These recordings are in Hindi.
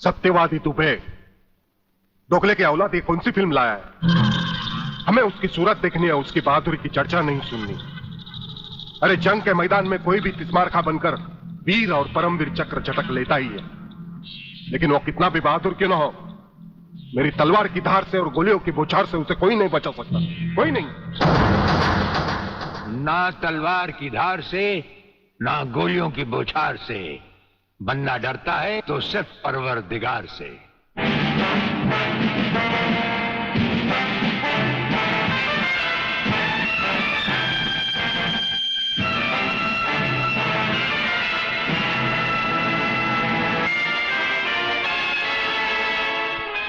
सत्यवादी दुबे दोगले की औलाद ये कौन सी फिल्म लाया है? हमें उसकी सूरत देखनी है, उसकी बहादुरी की चर्चा नहीं सुननी। अरे जंग के मैदान में कोई भी तिस्मार खा बनकर वीर और परमवीर चक्र झटक लेता ही है, लेकिन वो कितना भी बहादुर क्यों ना हो, मेरी तलवार की धार से और गोलियों की बौछार से उसे कोई नहीं बचा सकता, कोई नहीं। ना तलवार की धार से ना गोलियों की बौछार से, बंदा डरता है तो सिर्फ परवरदिगार से।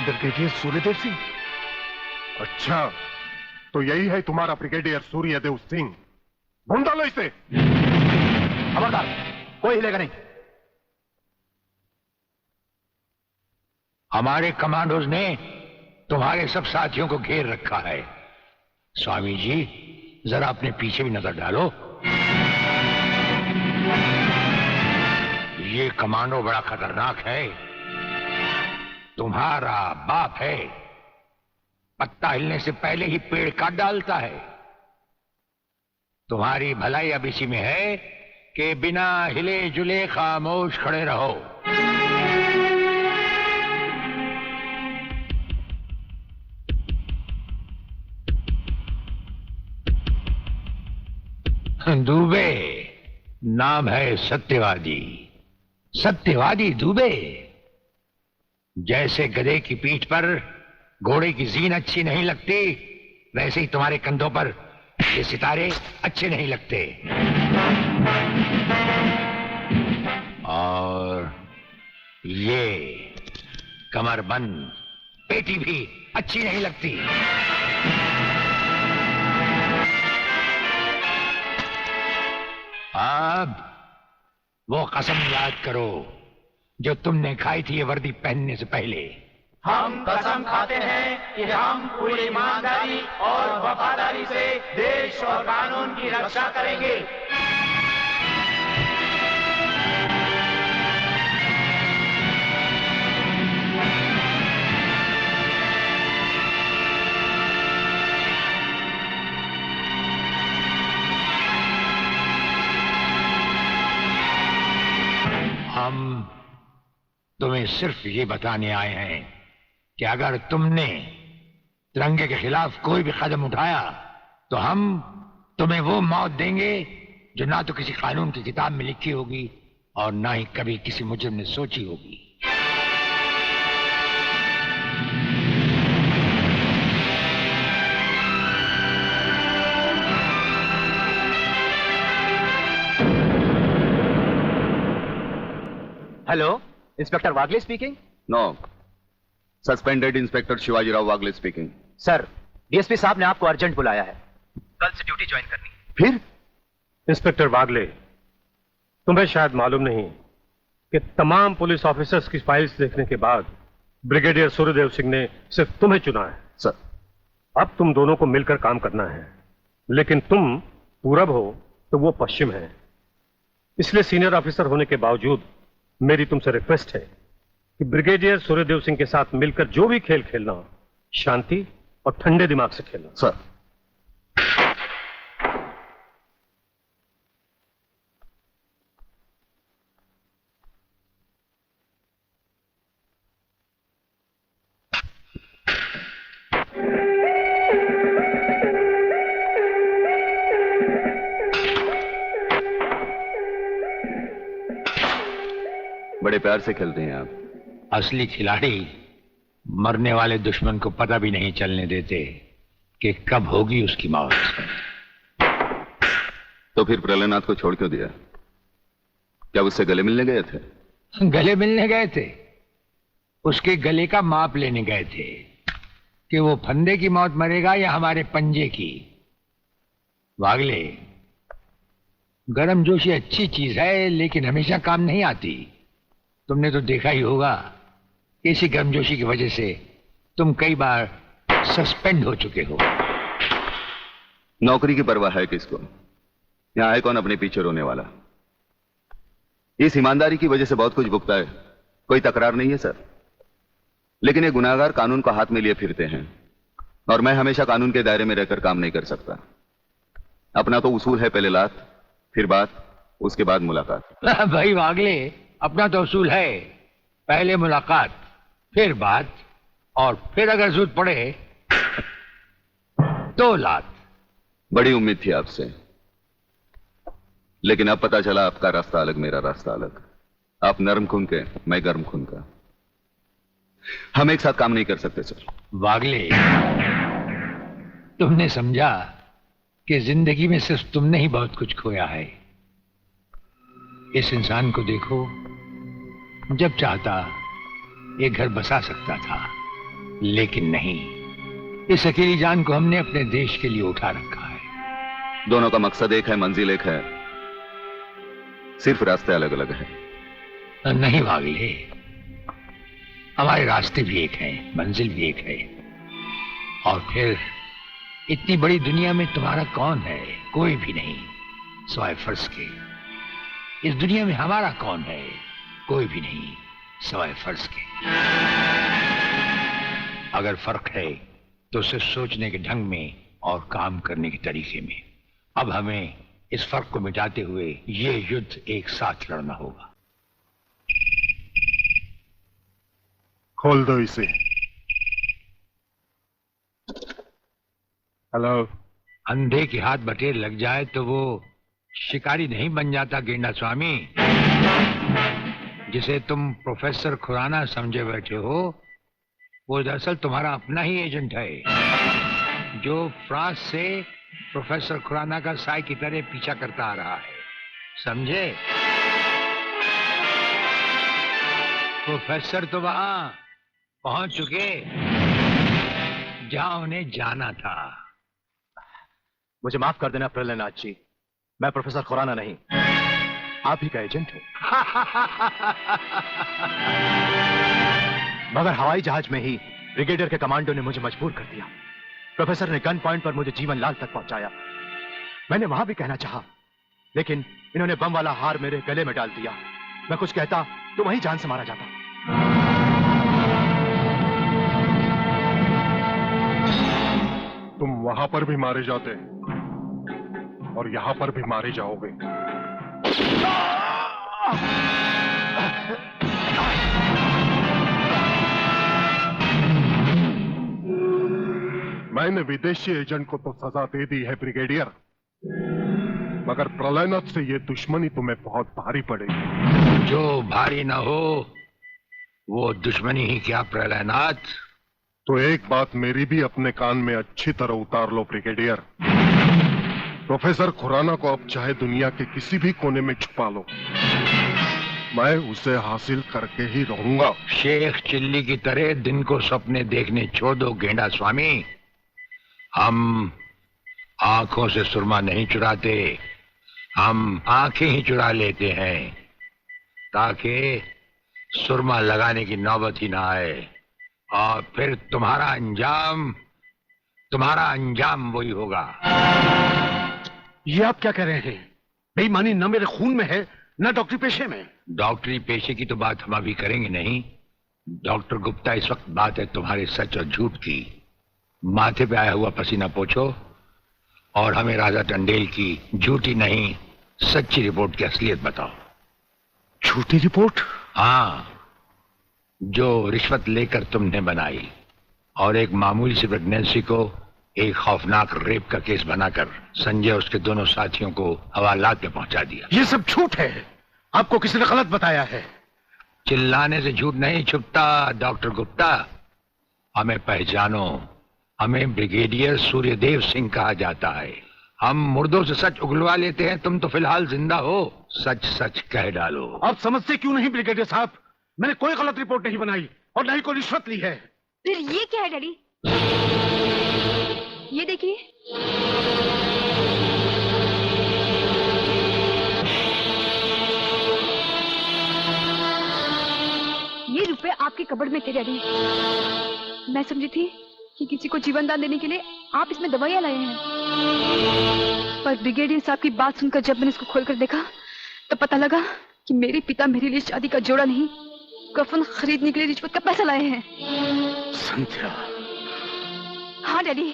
ब्रिगेडियर सूर्यदेव सिंह? अच्छा, तो यही है तुम्हारा ब्रिगेडियर सूर्यदेव सिंह। ढूंढ डालो इसे। खबरदार, कोई हिलेगा नहीं। हमारे कमांडोज ने तुम्हारे सब साथियों को घेर रखा है। स्वामी जी, जरा अपने पीछे भी नजर डालो। ये कमांडो बड़ा खतरनाक है। तुम्हारा बाप है, पत्ता हिलने से पहले ही पेड़ काट डालता है। तुम्हारी भलाई अब इसी में है कि बिना हिले जुले खामोश खड़े रहो। दुबे नाम है सत्यवादी, सत्यवादी दुबे। जैसे गधे की पीठ पर घोड़े की जीन अच्छी नहीं लगती, वैसे ही तुम्हारे कंधों पर ये सितारे अच्छे नहीं लगते। और ये कमरबंद पेटी भी अच्छी नहीं लगती। अब वो कसम याद करो जो तुमने खाई थी ये वर्दी पहनने से पहले। हम कसम खाते हैं कि हम पूरी ईमानदारी और वफादारी से देश और कानून की रक्षा करेंगे। हम तुम्हें सिर्फ ये बताने आए हैं कि अगर तुमने तिरंगे के खिलाफ कोई भी कदम उठाया तो हम तुम्हें वो मौत देंगे जो ना तो किसी कानून की किताब में लिखी होगी और ना ही कभी किसी मुजरिम ने सोची होगी। Hello, inspector Wagle speaking. No, suspended inspector Shivajirao Wagle speaking. Sir, DSP साहब ने आपको अर्जेंट बुलाया है, कल से ड्यूटी ज्वाइन करनी है। फिर? इंस्पेक्टर वागले, तुम्हें शायद मालूम नहीं कि तमाम पुलिस ऑफिसर्स की फाइल्स देखने के बाद ब्रिगेडियर सूर्यदेव सिंह ने सिर्फ तुम्हें चुना है। सर, अब तुम दोनों को मिलकर काम करना है, लेकिन तुम पूरब हो तो वो पश्चिम है। इसलिए सीनियर ऑफिसर होने के बावजूद मेरी तुमसे रिक्वेस्ट है कि ब्रिगेडियर सूर्यदेव सिंह के साथ मिलकर जो भी खेल खेलना, शांति और ठंडे दिमाग से खेलना। सर। बड़े प्यार से खेलते हैं आप। असली खिलाड़ी मरने वाले दुश्मन को पता भी नहीं चलने देते कि कब होगी उसकी मौत। तो फिर प्रलयनाथ को छोड़ क्यों दिया? क्या उससे गले मिलने गए थे? गले मिलने गए थे, उसके गले का माप लेने गए थे कि वो फंदे की मौत मरेगा या हमारे पंजे की। वागले, गर्मजोशी अच्छी चीज है लेकिन हमेशा काम नहीं आती। तुमने तो देखा ही होगा कि इसी गर्मजोशी की वजह से तुम कई बार सस्पेंड हो चुके हो। नौकरी की परवाह है किसको? यहां है कौन अपने पीछे रोने वाला? इस ईमानदारी की वजह से बहुत कुछ भुगता है, कोई तकरार नहीं है सर। लेकिन ये गुनाहगार कानून को हाथ में लिए फिरते हैं और मैं हमेशा कानून के दायरे में रहकर काम नहीं कर सकता। अपना तो उसूल है, पहले लात, फिर बात, उसके बाद मुलाकात। भाई वागले, अपना तो उसूल है, पहले मुलाकात, फिर बात, और फिर अगर जरूरत पड़े तो लात। बड़ी उम्मीद थी आपसे, लेकिन अब पता चला आपका रास्ता अलग, मेरा रास्ता अलग। आप नरम खून के, मैं गर्म खून का। हम एक साथ काम नहीं कर सकते सर। वागले, तुमने समझा कि जिंदगी में सिर्फ तुमने ही बहुत कुछ खोया है। इस इंसान को देखो, जब चाहता ये घर बसा सकता था, लेकिन नहीं। इस अकेली जान को हमने अपने देश के लिए उठा रखा है। दोनों का मकसद एक है, मंजिल एक है, सिर्फ रास्ते अलग अलग है। नहीं वागले, हमारे रास्ते भी एक हैं, मंजिल भी एक है। और फिर इतनी बड़ी दुनिया में तुम्हारा कौन है? कोई भी नहीं, सिवाय फर्ज के। इस दुनिया में हमारा कौन है? कोई भी नहीं, सिवाय फर्ज के। अगर फर्क है तो सिर्फ सोचने के ढंग में और काम करने के तरीके में। अब हमें इस फर्क को मिटाते हुए ये युद्ध एक साथ लड़ना होगा। खोल दो इसे। हेलो। अंधे के हाथ बटेर लग जाए तो वो शिकारी नहीं बन जाता गेंडा स्वामी। जिसे तुम प्रोफेसर खुराना समझे बैठे हो, वो दरअसल तुम्हारा अपना ही एजेंट है, जो फ्रांस से प्रोफेसर खुराना का साई की तरह पीछा करता आ रहा है, समझे? प्रोफेसर तो वहां पहुंच चुके जहां उन्हें जाना था। मुझे माफ कर देना प्रलयनाथ जी, मैं प्रोफेसर खुराना नहीं, आप ही का एजेंट हूं। मगर हवाई जहाज में ही ब्रिगेडियर के कमांडो ने मुझे मजबूर कर दिया। प्रोफेसर ने गन पॉइंट पर मुझे जीवन लाल तक पहुंचाया। मैंने वहां भी कहना चाहा, लेकिन इन्होंने बम वाला हार मेरे गले में डाल दिया। मैं कुछ कहता तो वहीं जान से मारा जाता। तुम वहां पर भी मारे जाते और यहां पर भी मारे जाओगे। मैंने विदेशी एजेंट को तो सजा दे दी है ब्रिगेडियर, मगर प्रलयनाथ से ये दुश्मनी तुम्हें बहुत भारी पड़ेगी। जो भारी ना हो वो दुश्मनी ही क्या प्रलयनाथ। तो एक बात मेरी भी अपने कान में अच्छी तरह उतार लो ब्रिगेडियर। प्रोफेसर खुराना को अब चाहे दुनिया के किसी भी कोने में छुपा लो, मैं उसे हासिल करके ही रहूंगा। शेख चिल्ली की तरह दिन को सपने देखने छोड़ दो गेंडा स्वामी। हम आंखों से सुरमा नहीं चुराते, हम आंखें ही चुरा लेते हैं, ताकि सुरमा लगाने की नौबत ही ना आए। और फिर तुम्हारा अंजाम वही होगा। ये आप क्या कह रहे हैं? बेईमानी न मेरे खून में है न डॉक्टरी पेशे में। डॉक्टरी पेशे की तो बात हम अभी करेंगे नहीं। डॉक्टर गुप्ता, इस वक्त बात है तुम्हारे सच और झूठ की। माथे पे आया हुआ पसीना पोछो और हमें राजा टंडेल की झूठी नहीं सच्ची रिपोर्ट की असलियत बताओ। झूठी रिपोर्ट? हाँ, जो रिश्वत लेकर तुमने बनाई और एक मामूली सी प्रेगनेंसी को एक खौफनाक रेप का केस बनाकर संजय और उसके दोनों साथियों को हवालात में पहुंचा दिया। ये सब झूठ है, आपको किसी ने गलत बताया है। चिल्लाने से झूठ नहीं छुपता डॉक्टर गुप्ता। हमें पहचानो, हमें ब्रिगेडियर सूर्यदेव सिंह कहा जाता है। हम मुर्दों से सच उगलवा लेते हैं, तुम तो फिलहाल जिंदा हो। सच सच कह डालो। आप समझते क्यों नहीं ब्रिगेडियर साहब? मैंने कोई गलत रिपोर्ट नहीं बनाई और न ही कोई रिश्वत ली है। फिर ये क्या है डैडी? ये देखिए। ये रुपए आपके कबड़ में थे डैडी। मैं समझी थी कि किसी को जीवन दान देने के लिए आप इसमें दवाइयां लाए हैं, पर ब्रिगेडियर साहब की बात सुनकर जब मैंने इसको खोलकर देखा तो पता लगा कि मेरे पिता मेरे लिए शादी का जोड़ा नहीं, कफन खरीदने के लिए रिश्वत का पैसा लाए हैं। संध्या। हाँ डैडी,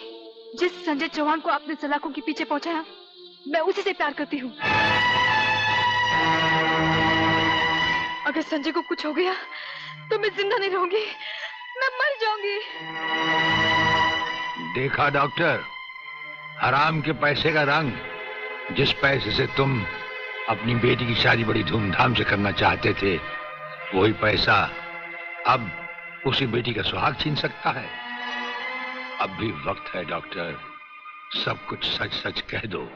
जिस संजय चौहान को आपने सलाखों के पीछे पहुंचाया, मैं उसी से प्यार करती हूँ। अगर संजय को कुछ हो गया तो मैं जिंदा नहीं रहूंगी, मैं मर जाऊंगी। देखा डॉक्टर, हराम के पैसे का रंग। जिस पैसे से तुम अपनी बेटी की शादी बड़ी धूमधाम से करना चाहते थे, वही पैसा अब उसी बेटी का सुहाग छीन सकता है। अब भी वक्त है डॉक्टर, सब कुछ सच सच कह दो।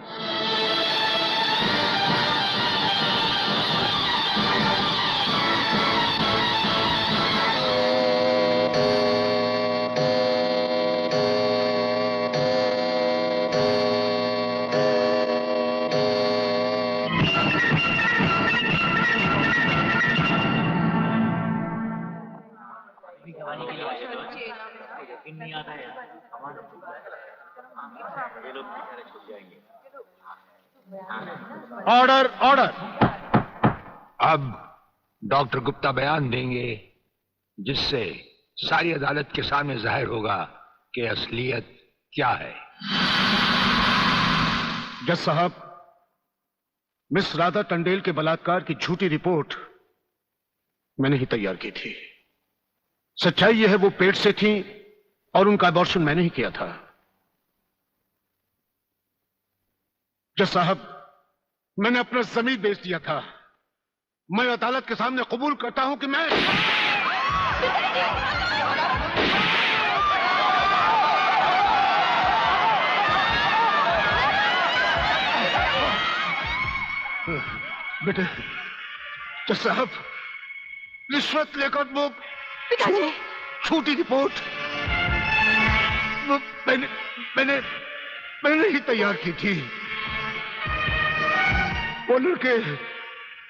Order order. अब डॉक्टर गुप्ता बयान देंगे, जिससे सारी अदालत के सामने जाहिर होगा कि असलियत क्या है। जज साहब, मिस राधा टंडेल के बलात्कार की झूठी रिपोर्ट मैंने ही तैयार की थी। सच्चाई यह है वो पेट से थी और उनका अबॉर्शन मैंने ही किया था। जज साहब, मैंने अपना जमीन बेच दिया था। मैं अदालत के सामने कबूल करता हूं कि मैं बेटे, जज साहब, रिश्वत लेकर वो पिताजी, झूठी रिपोर्ट वो मैंने ही तैयार की थी। वो लड़के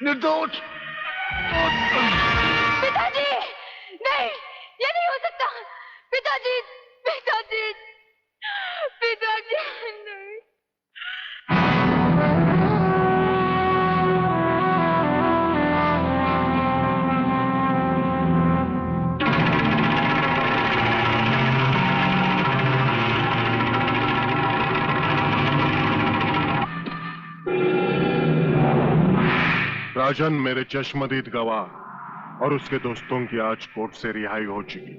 निर्दोष। पिताजी, नहीं, ये नहीं हो सकता। पिताजी, पिताजी, पिताजी, नहीं। राजन मेरे चश्मदीद गवाह और उसके दोस्तों की आज कोर्ट से रिहाई हो चुकी।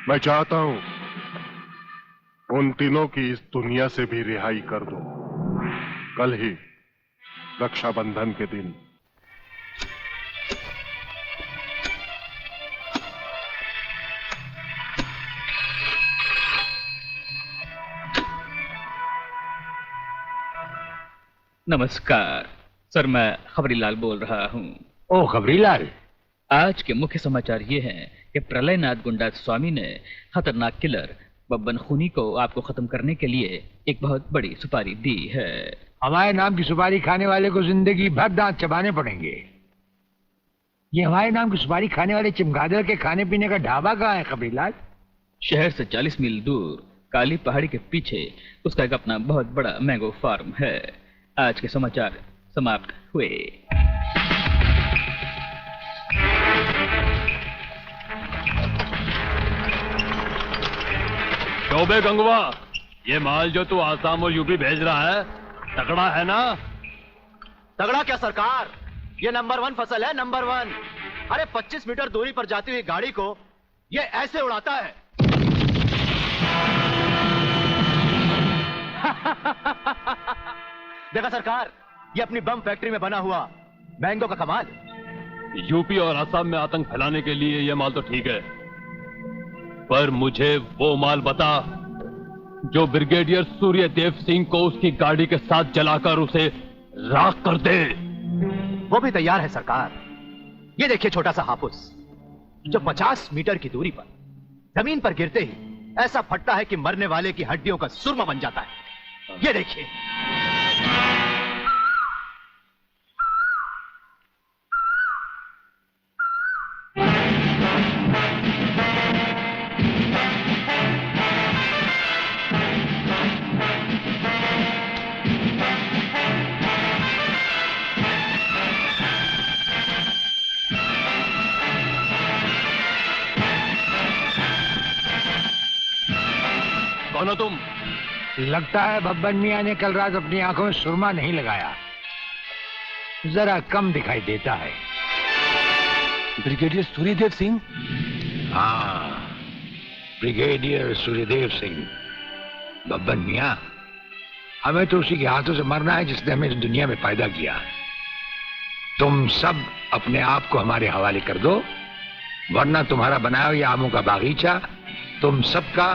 मैं चाहता हूं उन तीनों की इस दुनिया से भी रिहाई कर दो। कल ही रक्षाबंधन के दिन। नमस्कार सर, मैं खबरीलाल बोल रहा हूँ। ओ खबरीलाल, आज के मुख्य समाचार ये हैं कि प्रलयनाथ गुंडा स्वामी ने खतरनाक किलर बब्बन खूनी को आपको खत्म करने के लिए एक बहुत बड़ी सुपारी दी है। हमारे नाम की सुपारी खाने वाले को जिंदगी भर दांत चबाने पड़ेंगे। ये हमारे नाम की सुपारी खाने वाले चमगादड़ के खाने पीने का ढाबा कहाँ है खबरीलाल? शहर से 40 मील दूर काली पहाड़ी के पीछे उसका एक अपना बहुत बड़ा मैंगो फार्म है। आज के समाचार समाप्त हुए। चौबे गंगवा, ये माल जो तू आसाम और यूपी भेज रहा है तगड़ा है ना? तगड़ा क्या सरकार, ये नंबर 1 फसल है, नंबर 1। अरे 25 मीटर दूरी पर जाती हुई गाड़ी को ये ऐसे उड़ाता है। देखा सरकार, ये अपनी बम फैक्ट्री में बना हुआ मैंगो का कमाल। यूपी और असम में आतंक फैलाने के लिए ये माल तो ठीक है, पर मुझे वो माल बता जो ब्रिगेडियर सूर्यदेव सिंह को उसकी गाड़ी के साथ जलाकर उसे राख कर दे। वो भी तैयार है सरकार। ये देखिए छोटा सा हापुस जो 50 मीटर की दूरी पर जमीन पर गिरते ही ऐसा फटता है कि मरने वाले की हड्डियों का सुरमा बन जाता है। ये देखिए। कौन हो तुम? लगता है बब्बन मियां ने कल रात अपनी आंखों में सुरमा नहीं लगाया, जरा कम दिखाई देता है। ब्रिगेडियर सूर्यदेव सिंह? हाँ, ब्रिगेडियर सूर्यदेव सिंह। बब्बन मियां, हमें तो उसी के हाथों से मरना है जिसने हमें इस दुनिया में पैदा किया। तुम सब अपने आप को हमारे हवाले कर दो, वरना तुम्हारा बनाया हुआ आमों का बागीचा तुम सबका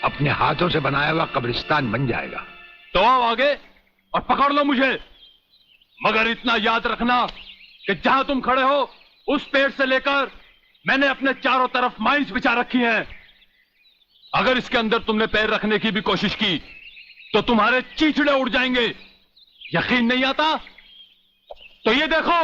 अपने हाथों से बनाया हुआ कब्रिस्तान बन जाएगा। तो आओ आगे और पकड़ लो मुझे, मगर इतना याद रखना कि जहां तुम खड़े हो उस पेड़ से लेकर मैंने अपने चारों तरफ माइंस बिछा रखी हैं। अगर इसके अंदर तुमने पैर रखने की भी कोशिश की तो तुम्हारे चीचड़े उड़ जाएंगे। यकीन नहीं आता तो ये देखो।